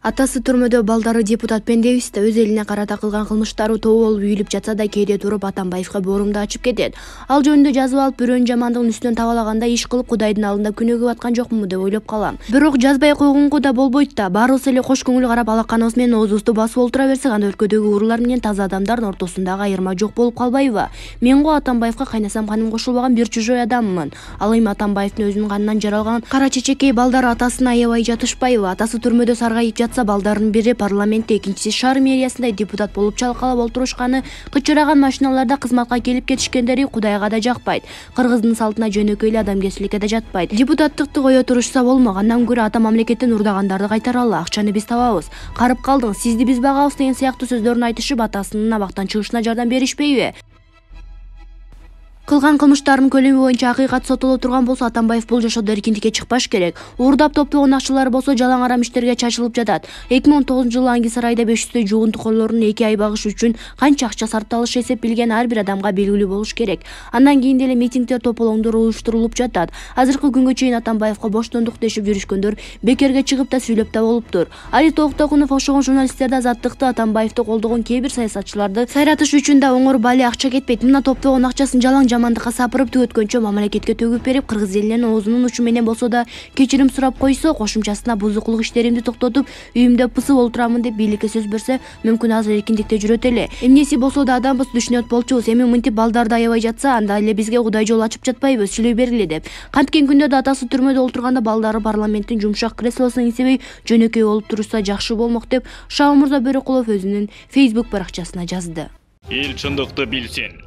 Атасы түрмөдө, балдары депутат Пендебиста өз элине карата кылган кылмыштары тобу болуп үйүлүп жатса да кээде туруп Атамбаевга боорумду ачып кетет. Ал жөнүндө жазып алып, бирөөнүн жамандыгын үстүнөн табалаганда иш кылып, Кудайдын алдында күнөөгө баткан жокмунбу деп ойлоп калам. Бирок жазбай койгонго да болбойт да. Баарыбыз эле кош көңүл карап алаканыбыз менен оозубузду басып олтура берсек, анда өлкөдөгү уруулар менен таза адамдардын ортосундагы айырма жок болуп калбайбы? Мен го Атамбаевга кайнасам каным кошулбаган бир чужой адаммын. Ал эми Атамбаевдин өзүнүн канынан жаралган кара чечекей балдары атасын аябай жатышпайбы? Атасы түрмөдө саргайып жатса, балдардын бири парламентте, экинчиси шаар мэриясында депутат болуп чалкалап олтурушканы, кычыраган машиналарда кызматка келип кетишкендери Кудайга да жакпайт. Кыргыздын салтына жөнөкөй эле адамгерчиликке да жатпайт. Депутаттыкты кое турушса болмок, андан көрө ата мамлекеттен урдагандарды кайтаралы, акчаны биз табабыз. Карып калдың, сизди биз багабыз деген сыяктуу сөздөрүн айтышып, атасынын абактан чыгышына жардам беришпейби? Кылган кылмыштарынын көлөмү боюнча акыйкат сотоло турган болсо, Атамбаев бул жашоодо эркиндикке чыкпаш керек. Уурдап топтогон акчалар болсо жалаң арам иштерге чачылып жатат. 2019-жылы Аңги сарайда 500 жугун тоkolорун 2 ай багыш үчүн канча акча сарпталышы эсеп билген ар бир адамга белгилүү болуш керек. Андан кийин деле митингдер, тополоңдор уюштурулуп жатат. Азыркы күнгө чейин Атамбаевга боштондук дешип жүрүшкөндөр бекерге чыгып да сүйлөп да болуптур. Али Токтогунов окшогон журналисттерди, азаттыкты, Атамбаевди колдогон кээ бир саясатчыларды сайратыш үчүн да оңор бали акча кетпейт. Мына топтогон акчасын жалаң жамандыкка сапырып түгөткөнчө мамлекетке төгүп берип, кыргыз элинен оозунун учу менен болсо да кечирим сурап койсо, кошумчасына бузукулук иштеримди токтотуп, үйүмдө пысып олтурамын деп бийликке сөз берсе, мүмкүн азыр эркиндикте жүрөт эле. Эмнеси болсо да адамбыз, түшүнөт болчубуз. Эми мынтип балдарды аябай жатса, анда эле бизге Кудай жол ачып жатпайбы, сүйлөй бергиле деп. Канткен күндө да атасы түрмөдө олтурганда балдары парламенттин жумшак креслосуна иңсебей жөнөкөй болуп турушса жакшы болмок деп Шаомурза Бөрөкулов өзүнүн Facebook баракчасына жазды. Эл чындыкты билсин.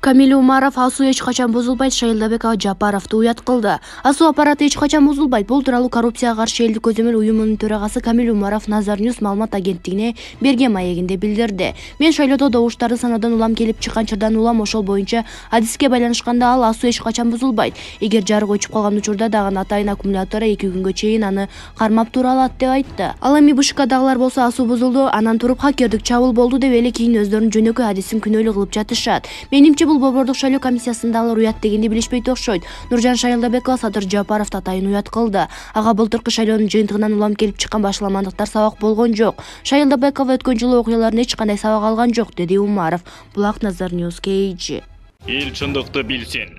Камил Умаров: асуу эч качан бузулбайт, Шайлдабек Жапаровду уят кылды. Асуу аппараты эч качан бузулбайт. Бул тууралуу коррупцияга каршы элдик көзөмөл уюмунун төрагасы Камил Умаров Назар Ньюс маалымат агенттигине берген маегинде билдирди. Мен шайлоодо добуштарды саноодан улам келип чыккан улам ошол боюнча адиске байланышканда ал асуу эч качан бузулбайт. Эгер жарык өчүп калган учурда дагы атайын аккумулятору 2 күнгө чейин аны кармап тура алат деп айтты. Ал эми БШКдагылар болсо асуу бузулду, анан туруп хакердик чабуул болду деп эле кийин өздөрүнүн жөнөкөй адисин күнөөлүү кылып жатышат. Менимче бул борбордук шайлоо комиссиясында алар уят дегенди билишпейт окшойт. Нуржан Шайлдабекова Садыр Жапаровду атайын уят кылды. Ага былтыркы шайлоонун жыйынтыгынан улам келип чыккан башаламандыктар сабак болгон жок. Шайлдабекова өткөн жылы окуялардан эч кандай сабак алган жок, деди Умаров. Булак Назар Ньюс KG. Эл чындыкты билсин.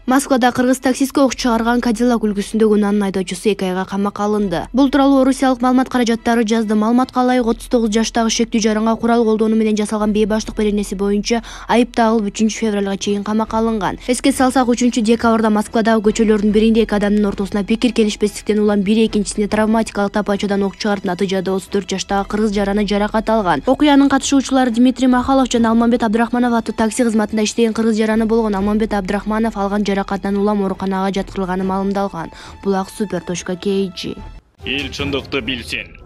Москвада кыргыз таксистке ок чыгарган Кадиллак үлгүсүндөгү унаанын айдоочусу 2 айга камакка алынды. Бул тууралуу Орусиялык маалымат каражаттары жазды. Маалыматка ылайык 39 жаштагы шектүү жаранга курал колдонуу менен жасалган бейбаштык беренеси боюнча айып тагылып 3-февралга чейин камакка алынган. Эске салсак, 3-декабрда Москвадагы көчөлөрдүн биринде 2 адамдын ортосуна пикир келишпестиктен улам бири экинчисине травматикалык тапанчадан ок чыгарып, натыйжада 34 жаштагы кыргыз жараны жаракат алган. Окуянын катышуучулары Дмитрий Махалов жана Алмамбет Абдрахманов аттуу такси кызматында иштеген кыргыз жараны болгон. Алмамбет Абдрахманов алган жаракаттан улам ооруканага жаткырылганы маалымдалган. Булак Super.KG. Эл чындыкты билсин.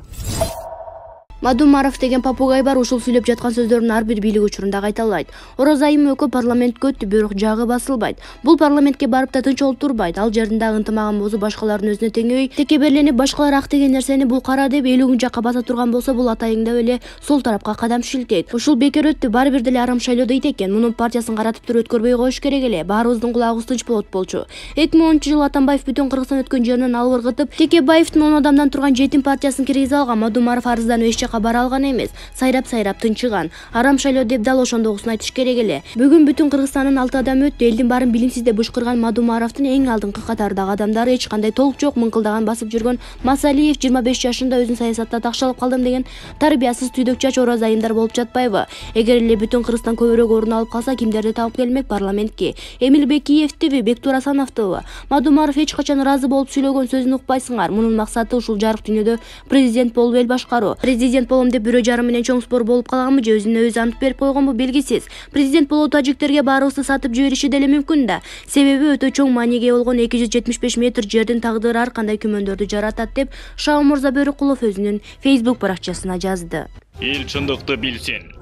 Мадумаров деген попугай бар, ушул сүйлөп жаткан сөздөрүн ар бир бийлик учурунда кайталайт. Орозо айымы өкө парламентке өттү, бирок жагы басылбайт. Бул парламентке барып да тынч олтурбайт. Ал жердин дагы ынтымагын бузуп, башкалардын өзүнө теңебей, текеберленип, башкалар ак деген нерсени бул кара деп элүүгүн жакка баса турган болсо, бул атайыңдап эле сол тарапка кадам шилтейт. Ушул бекер өттү, баары бир деле арам шайлоо дейт экен. Мунун партиясын каратып туруп өткөрбөй коюш керек эле. Баарыбыздын кулагыбыз тынч болот болчу. 2010-жылы Атамбаев бүтүн Кыргызстан өткөн жеринен алып ыргытып, Текебаевдин 10 адамдан турган жетим партиясын киргизе алган. Мадумаров арызданып эч жакка бара алган эмес. Сайрап тынчыган. Арам шайлоо деп дал ошондогусун айтыш керек эле. Бүгүн бүтүн Кыргызстандын 6 адамы өттү. Элдин баарын билимсиз деп бышкырган Мадумаровдун эң алдыңкы катардагы адамдары эч кандай толук жок мыңкылдаган басып жүргөн Масалиев 25 жашында өзүн саясатта такшалып калдым деген тарбиясыз түйдөк чач Орозо айымдар болуп жатпайбы? Эгер эле бүтүн Кыргызстан көбүрөөк орун алып калса, кимдерди табып келмек парламентке? Эмил Бекиевдиби, Бектур Асановдубу? Мадумаров эч качан ыраазы болуп сүйлөгөн сөзүн укпайсыңар. Мунун максаты ушул жарык дүйнөдө президент болуп эл башкаруу. Президент болом деп бирөө жарым менен чоң спор болуп калганбы же өзүнө өзү ант берип койгонбу белгисиз. Президент болуу тажиктерге баарыбызды сатып жибериши деле мүмкүн да. Себеби өтө чоң мааниге болгон 275 метр жердин тагдыры ар кандай күмөндөрдү жаратат деп Шаомурза Бөрөкулов өзүнүн Facebook баракчасына жазды. Эл чындыкты билсин.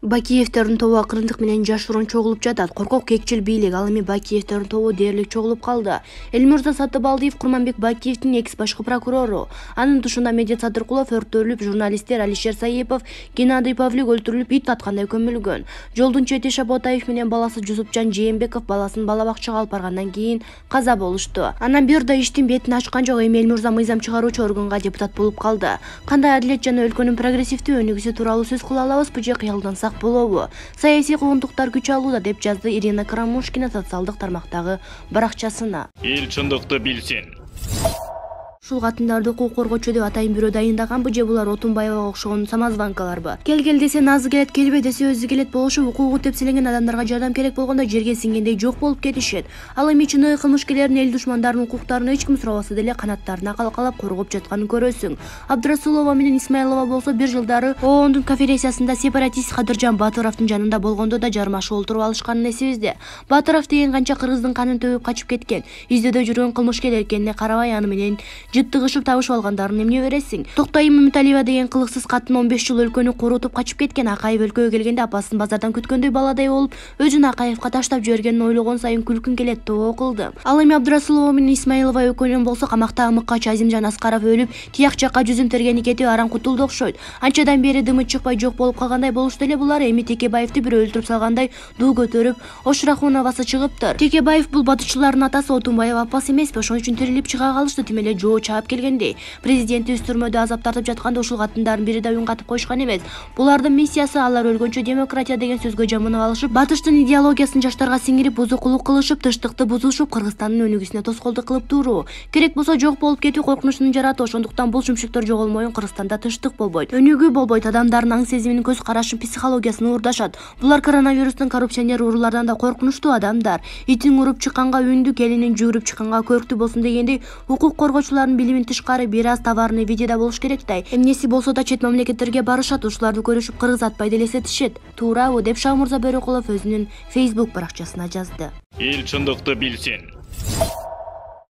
Бакиевтердин тобу акырындык менен жашыруун чогулуп жатат. Коркок кекчил бийлик ал эми Бакиевтердин тобу дээрлик чогулуп калды. Элмирза Сатыбалдиев Курманбек Бакиевдин экс башкы прокурору. Анын тушунда Медиа Садыркулов өрттөлүп, журналисттер Алишер Саипов, Геннадий Павлик өлтүрүлүп, ит аткандай көмүлгөн. Жолдун чети Шаботаев менен баласы Жусупжан Жээнбеков баласын бала бакчага алып баргандан кийин каза болушту. Анан бир да иштин бетин ачкан жок. Эми Элмирза мыйзам чыгаруучу органга депутат болуп калды. Кандай адилет жана өлкөнүн прогрессивдүү өнүгүүсү тууралуу сөз кыла алабызбы же кыялдан болобу? Саясий куугунтуктар күч алууда деп жазды Ирина Крамушкина социалдык тармактагы баракчасына. Эл чындыкты билсин. Ушул катындарды укук коргоочу деп атайын бирөө дайындаганбы же булар Отунбаевага окшогон самозванкаларбы? Келгел десе назы келет, келбе десе өзү келет болушу укугу тепселенген адамдарга жардам керек болгондо жерге сиңгендей жок болуп кетишет. Ал эми чыныгы кылмышкерлердин эл душмандарынын укуктарын эч ким сурабаса деле канаттарына калкалап коргоп жатканын көрөсүң. Абдрасулова менен Исмаилова болсо бир жылдары ООНдун конференциясында сепаратист Кадыржан Батыровдун жанында болгондо да жармашып олтуруп алышканын эсибизде. Батыров деген канча кыргыздын канын төгүп качып кеткен, издөөдө жүргөн кылмышкер экенине карабай аны менен жыттыгышып табышып алгандарын эмне бересиң? Токтойм Мумталиева деген кылыксыз катын 15 жыл өлкөнү корутуп качып кеткен. Акаев өлкөгө келгенде апасын базардан күткөндөй баладай болуп, өзүн Акаевка таштап жибергенин ойлогон сайын күлкүң келет тоо кылды. Ал эми Абдрасулова менен Исмаилова экөөнүн болсо камакта Амыккач Азимжан Аскаров өлүп, тияк жакка жүзүн тергени кетип аран кутулду окшойт. Анчадан бери дымы чыкпай жок болуп калгандай болушту эле булар. Эми Текебаевди бирөө өлтүрүп салгандай дуу көтөрүп, Ошрахуновасы чыгыптыр. Текебаев бул батышчылардын атасы, Отунбаев апасы эмеспи? Ошон үчүн тирилип чыга калышты. Тим эле жоо чаап келгендей. Президенти өз түрмөдө азап тартып жатканда ушул катындардын бири да үн катып койшкан эмес. Булардын миссиясы алар өлгөнчө демократия деген сөзгө жамынып алышып, батыштын идеологиясын жаштарга сиңирип, бузукулук кылышып, тынчтыкты бузушуп, Кыргызстандын өнүгүүсүнө тоскоолдук кылып туруу. Керек болсо жок болуп кетүү коркунучун жаратуу. Ошондуктан бул шүмшүктөр жоголмоюн, Кыргызстанда тынчтык болбойт, өнүгүү болбойт, адамдардын аң сезимин, көз карашын, психологиясын уурдашат. Булар коронавирустун коррупционер уруулардан да коркунучтуу адамдар. Итин уруп чыкканга үндү, келинин жүгүрүп чыкканга көрктүү болсун дегендей, укук коргоочулардын билимин тышкары бир аз товарный видеода болуш керек да. Эмнеси болсо да чет мамлекеттерге барышат, ушуларды көрүшүп кыргыз атпай делесетишет. Туурабы деп Шамурза Бөрөкулов өзүнүн Facebook баракчасына жазды. Эл чындыкты билсин.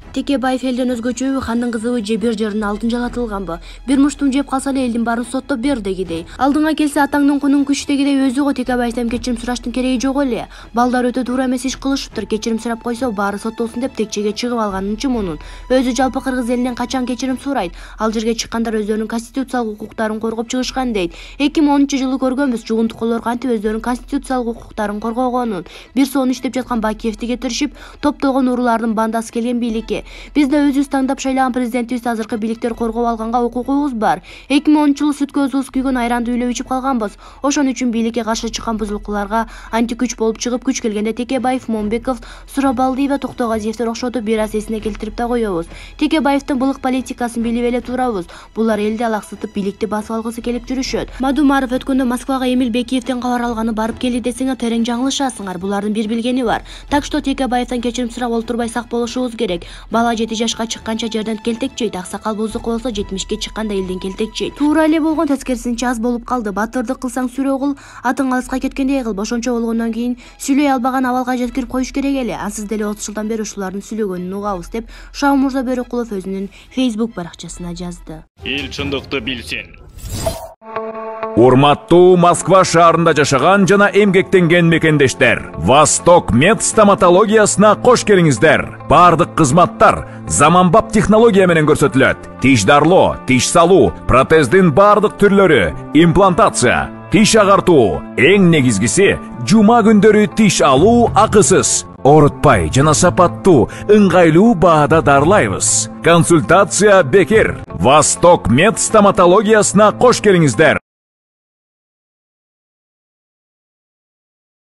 Текебаев элден өзгөчөбү, хандын кызыбы же бир жердин алтын жалатылганбы? Бир муштун жеп калса эле элдин баарын соттоп бер дегидей. Алдыңа келсе атаңдын кунун күч дегидей өзү го Текебаевден кечирим сураштын кереги жок эле. Балдар өтө туура эмес иш кылышыптыр. Кечирим сурап койсо баары соттолсун деп текчеге чыгып алганынчы мунун. Өзү жалпы кыргыз элинен качан кечирим сурайт? Ал жерге чыккандар өздөрүнүн конституциялык укуктарын коргоп чыгышкан дейт. 2010-жылы көргөнбүз жугунтукулар кантип өздөрүнүн конституциялык укуктарын коргогонун. Бир соонун иштеп жаткан Бакиевди кетиришип, топтогон уруулардын бандасы келген бийликке. Биз да өзүбүз таңдап шайлаган президентибиз азыркы бийликтер коргоп алганга укугубуз бар. 2010-жылы сүткө өзүбүз күйгөн айранды үйлөп ичип калганбыз. Ошон үчүн бийликке каршы чыккан бузулукчуларга антикүч болуп чыгып, күч келгенде Текебаев, Момбеков, Сурабалдиева, Токтогазиевдер окшотуп бир аз эсине келтирип да коебуз. Текебаевдин былык политикасын билип эле турабыз. Булар элди алаксытып, бийликти басып алгысы келип жүрүшөт. Мадумаров өткөндө Москвага Эмил Бекиевден кабар алганы барып келди десеңер терең жаңылышасыңар. Булардын бир билгени бар. Так что Текебаевден кечирим сурап олтурбай сак болушубуз керек. Бала 7 жашка чыкканча жерден келтекчейт, аксакал бузуку болсо 70ке чыкканда элден келтекчейт. Туура эле болгон, тескерисинче аз болуп калды. Батырдык кылсаң сүрөө кыл, атың алыска кеткендей кыл. Бошончо болгондон кийин сүйлөй албаган абалга жеткирип коюш керек эле. Ансыз деле 30 жылдан бери ушулардын сүйлөгөнүн угабыз деп Шамурза Бөрөкулов өзүнүн Facebook баракчасына жазды. Эл чындыкты билсин. Урматтуу Москва шаарында жашаган жана эмгектенген мекендештер, Восток Мед стоматологиясына кош келиңиздер. Бардык кызматтар заманбап технология менен көрсөтүлөт. Тиш дарлоо, тиш салуу, протездин бардык түрлөрү, имплантация, тиш агартуу, эң негизгиси жума күндөрү тиш алуу акысыз. Орутпай жана сапаттуу, ыңгайлуу баада дарылайбыз. Консультация бекер. Восток Мед стоматологиясына кош келиңиздер.